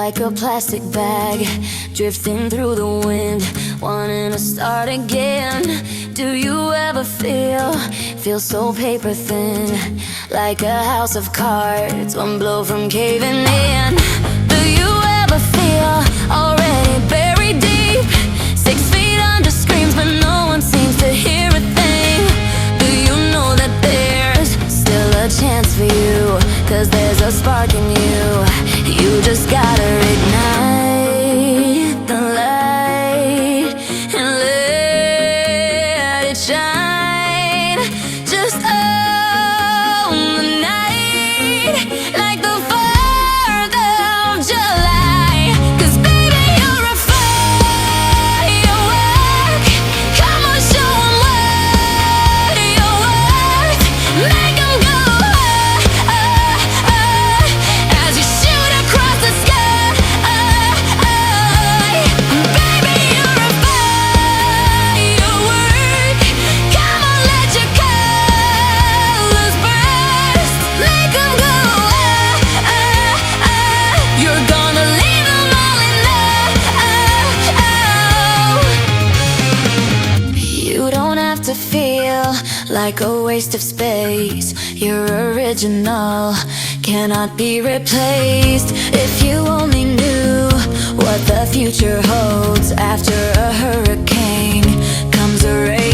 like a plastic bag, drifting through the wind, wanting to start again. Do you ever feel so paper thin, like a house of cards, one blow from caving in? Do you ever feel already buried deep, 6 feet under screams, but no one seems to hear a thing? Do you know that there's still a chance for you? 'Cause there's a spark in you. You just gotta ignite the light and let it shine. Just own the night like the 4th of July. 'Cause baby, you're a firework. Come on, show 'em what you're worth. Make 'em go as you shoot across the sky. Baby, you're a firework. Come on, let your colors burst. Make 'em go. You're gonna leave 'em all in love. You don't have to feel like a waste of space. You're original, cannot be replaced. If you only knew what the future holds after a hurricane comes a rain.